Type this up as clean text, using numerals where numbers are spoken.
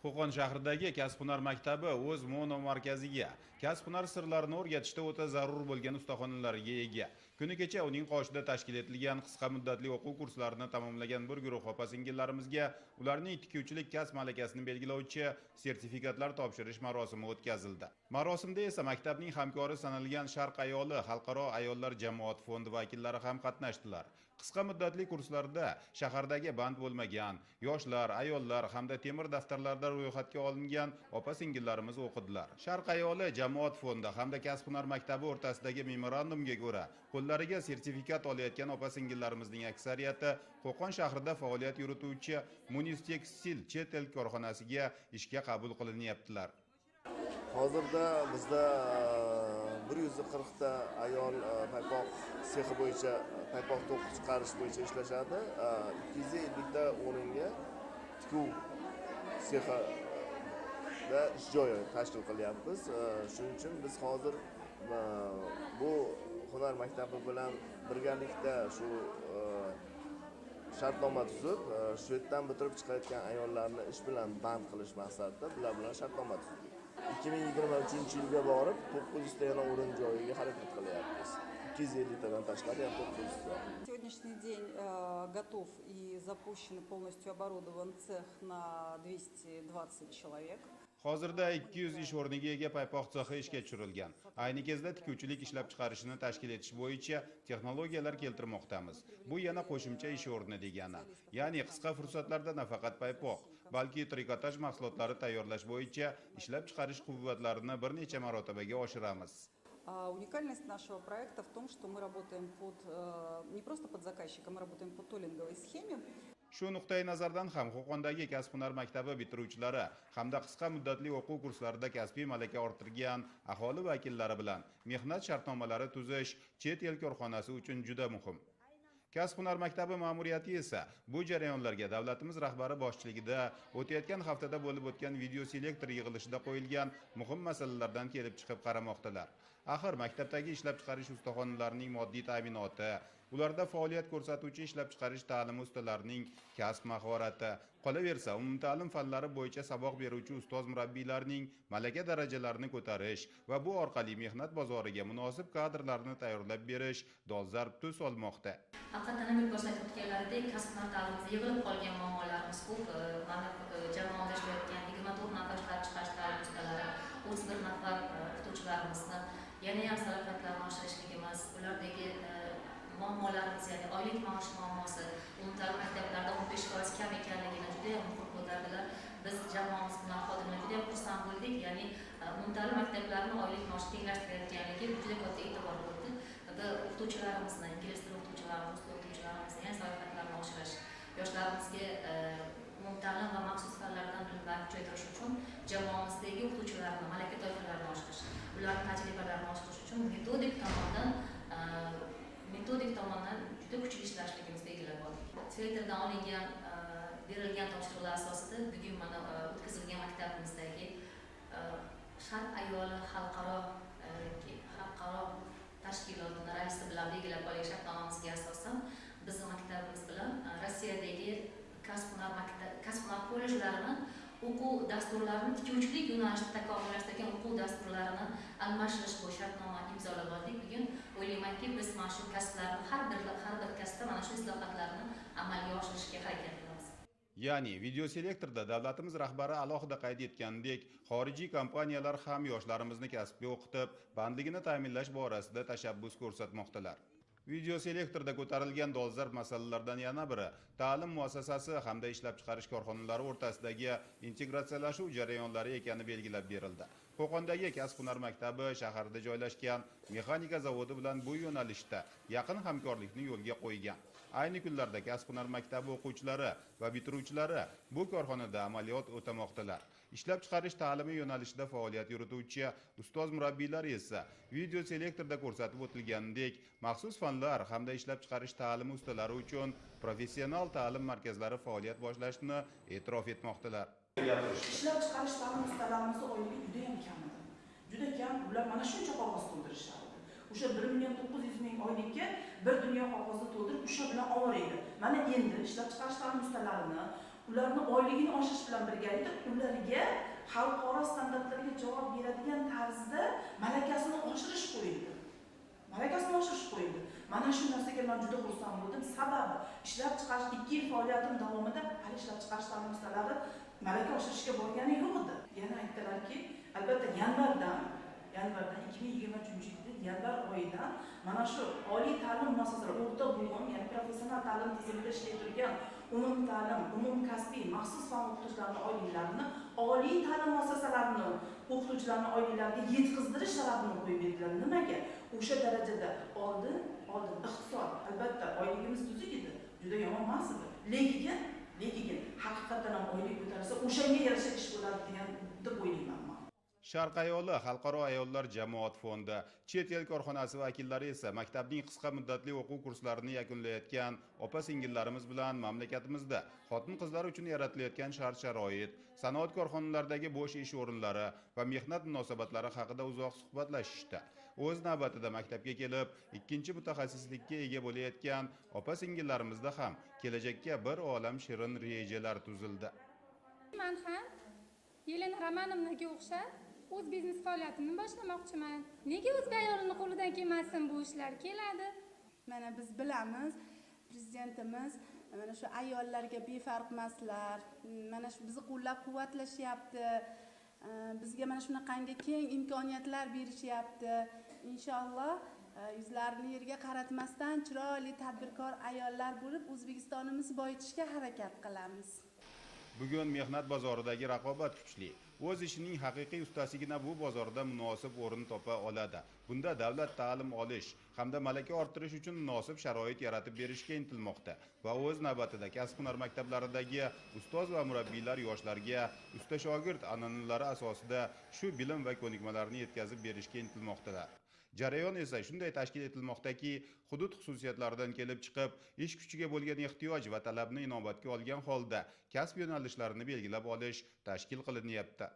Qo'qon shahridagi kasb-hunar maktabi o'z monomarkaziga, kasb-hunar sirlarini o'rgatishda o'ta zarur bo'lgan ustaxonalarga ega. Kuni kecha uning qoshida tashkil etilgan qisqa muddatli o'quv kurslarini tamomlagan bir guruh opa-singillarimizga ularning tikuvchilik kasb malakasini belgilovchi sertifikatlar topshirish marosimi o'tkazildi. Marosimda esa maktabning hamkori sanalgan Sharq ayoli xalqaro ayollar jamoat fondi vakillari ham qatnashdilar. Qisqa muddatli kurslarda shahardagi band bo'lmagan yoshlar, ayollar hamda temir daftarlarda ro'yxatga olingan opa-singillarimiz o'qidilar. Sharq ayoli jamoat fondi hamda kasb-hunar maktabi o'rtasidagi memorandumga ko'ra, qo'llariga sertifikat olayotgan opa-singillarimizning aksariyati Qo'qon shahrida faoliyat yurituvchi Munis Tekstil chet el korxonasiga ishga qabul qilinyaptilar. Hozirda bizda 140 ta ayol paypoq sexi bo'yicha paypoq to'qiq chiqarish bo'yicha ishlashadi. 250 ta o'ringa tikuv sexida ish joyi tashkil qilyapmiz. Shuning uchun biz hozir bu hunar maktabi bilan birgalikda shu shartnoma tuzib, shu yerdan bitirib chiqayotgan ayollarni ish bilan band qilish maqsadida bular bilan shartnoma tuzdik. 2023-yilga borib 900 ta yana o'rin joyiga harakat qilyapmiz. 250 tadan tashqari ham 900 ta. Сегодняшний день готов и запущен полностью оборудован цех на 220 человек. Hozirda 200 ish o'rniga ega paypoq sexi ishga tushirilgan. Ayni kezda tikuvchilik ishlab chiqarishini tashkil etish bo'yicha texnologiyalar keltirmoqdamiz. Bu yana qo'shimcha ish o'rni degani. Ya'ni qisqa fursatlarda nafaqat paypoq, balki trikotaj mahsulotlari tayyorlash bo'yicha ishlab chiqarish quvvatlarini bir necha marotabaga oshiramiz. Уникальность нашего проекта в том, что мы работаем не просто под заказчика, мы работаем по толлинговой схеме. Shu nuqtai nazardan ham Qo'qondagi kasb-hunar maktabi bitiruvchilari hamda qisqa muddatli o'quv kurslarida kasbiy malaka orttirgan aholi vakillari bilan mehnat shartnomalari tuzish chet el korxonasi uchun juda muhim. Kasb-hunar maktabi ma'muriyati esa bu jarayonlarga davlatimiz rahbari boshchiligida o'tayotgan haftada bo'lib o'tgan video selektor yig'ilishida qo'yilgan muhim masalalardan kelib chiqib qaramoqdalar. Axir maktabdagi ishlab chiqarish ustaxonalarining moddiy ta'minoti, ularda faoliyat ko'rsatuvchi ishlab chiqarish ta'limi ustalarining kasb mahorati, qolaversa umumta'lim fanlari bo'yicha saboq beruvchi ustoz murabbiylarning malaka darajalarini ko'tarish va bu orqali mehnat bozoriga munosib kadrlarni tayyorlab berish dolzarb tus olmoqda. Haqiqatan ham ko'rsatib o'tganlaridek kasb-hunar ta'limida yig'ilib qolgan muammolarimiz ko'p. Mana jamoada ishlayotgan 24 nafar ishlab chiqarish ta'lim ustalari, 31 nafar o'qituvchilarimizni yana ham salohiyatlarni oshirishligimiz, ulardagi muammolarimiz, ya'ni oylik maosh muammosi, umumta'lim maktablarda 15% kam ekanligini juda ham muhim ko'tardilar. Biz jamoamiz bilan xodimlar juda ham xursand bo'ldik, ya'ni umumta'lim maktablarning oylik maoshi tenglashtirayotganligi juda katta e'tibor bo'ldi. Va o'qituvchilarimizni, ingliz tili o'qituvchilarimizni ham salohiyatlarni oshirish, yoshlarimizga umumta'lim va maxsus fanlardan bilimlarni kuchaytirish uchun jamoamizdagi o'qituvchilarni malaka toifalarini oshirish, ularning tajribalarini oshirish uchun metodik tomondan juda kuchli ishlashligimizni belgilab oldik. Selektordan olingan, berilgan topshiriqlar asosida bugun mana o'tkazilgan maktabimizdagi Sharq ayoli xalqaro tashkilotini raisi bilan belgilab olingan shartnomamizga asosan bizning maktabimiz bilan Rossiyadagi kasb-hunar kollejlarini o'quv dasturlarini tikuvchilik yo'nalishida takomillashtirgan o'quv dasturlarini almashtirish bo'yicha shartnoma imzolab oldik. Bugun o'ylaymanki, biz mana shu kasblarni har bir kasbda mana shu islohotlarni amalga oshirishga harakat qilamiz. Ya'ni video selektorda davlatimiz rahbari alohida qayd etganidek, xorijiy kompaniyalar ham yoshlarimizni kasbga o'qitib, bandligini ta'minlash borasida tashabbus ko'rsatmoqdalar. Video selektorda ko'tarilgan dolzarb masalalardan yana biri ta'lim muassasasi hamda ishlab chiqarish korxonalari o'rtasidagi integratsiyalashuv jarayonlari ekani belgilab berildi. Qo'qondagi kasb-hunar maktabi shaharda joylashgan mexanika zavodi bilan bu yo'nalishda yaqin hamkorlikni yo'lga qo'ygan. Ayni kunlarda kasb-hunar maktabi o'quvchilari va bitiruvchilari bu korxonada amaliyot o'tamoqdalar. Ishlab chiqarish ta'limi yo'nalishida faoliyat yurituvchi ustoz murabbiylar esa video selektorda ko'rsatib o'tilganidek maxsus fanlar hamda ishlab chiqarish ta'limi ustalari uchun professional ta'lim markazlari faoliyat boshlashni e'tirof etmoqdalar. Ishlab chiqarish ta'lim ustalarimizni oyligi juda ham kam edi. Juda kam, ular mana shuncha qog'oz to'ldirishardi. O'sha 1.900.000 oylikka bir dunyo qog'ozni to'ldirib o'sha bilan ovor edi. Mana endi ishlab chiqarish ta'lim ustalarini ularni oyligini oshirish bilan birgalikda ularga xalqaro standartlarga javob beradigan tarzda malakasini oshirish qo'yildi. Mana shu narsaga men juda xursand bo'ldim. Sababi ishlab chiqarish 2 yil faoliyatim davomida hali ishlab chiqarish ta'minotchilari malaka oshirishga borgani yo'q edi. Yana aytdilarki, albatta yanvardan 2023 yil yanvar oyidan mana shu oliy ta'lim muassasalari o'rta bo'lim, ya'ni professional ta'lim tizimida ishlayib turgan umumkasbiy maxsus fan o'qituvchilarining oyliklarini oliy ta'lim muassasalarining o'qituvchilarining oyliklariga yetkazdirish sharafini qo'yib berdilar. Nimaga? O'sha darajada oldin iqtisod, albatta oyligimiz tuzuk edi, juda yomon emas edi. Lekin haqiqatan ham oylik ko'tarilsa o'shanga yarasha ish bo'ladi degan deb o'ylayman. Sharq ayoli xalqaro ayollar jamoat fondi, chet el korxonasi vakillari esa maktabning qisqa muddatli o'quv kurslarini yakunlayotgan opa-singillarimiz bilan mamlakatimizda xotin-qizlar uchun yaratilayotgan shart-sharoit, sanoat korxonalaridagi bo'sh ish o'rinlari va mehnat munosabatlari haqida uzoq suhbatlashishdi. O'z navbatida maktabga kelib, ikkinchi mutaxassislikka ega bo'layotgan opa-singillarimizda ham kelajakka bir olam shirin rejalar tuzildi. Men ham Yelena Romanovnaga o'xshab o'z biznes faoliyatimni boshlamoqchiman. Nega o'zga ayolning qo'lidan kelmasin bu ishlar keladi? Mana biz bilamiz, prezidentimiz mana shu ayollarga befarq emaslar. Mana shu bizni qo'llab-quvvatlashyapti. Bizga mana shunaqangi keng imkoniyatlar berishyapti. Inshaalloh yuzlarini yerga qaratmasdan chiroyli tadbirkor ayollar bo'lib O'zbekistonimizni boyitishga harakat qilamiz. Bugun mehnat bozoridagi raqobat kuchli. O'z ishining haqiqiy ustasigina bu bozorda munosib o'rin topa oladi. Bunda davlat ta'lim olish hamda malaka orttirish uchun munosib sharoit yaratib berishga intilmoqda va o'z navbatida kasb-hunar maktablaridagi ustoz va murabbiylar yoshlarga usta shogird an'analari asosida shu bilim va ko'nikmalarni yetkazib berishga intilmoqdalar. Jarayon esa shunday tashkil etilmoqdaki, hudud xususiyatlaridan kelib chiqib, ish kuchiga bo'lgan ehtiyoj va talabni inobatga olgan holda kasb yo'nalishlarini belgilab olish tashkil qilinyapti.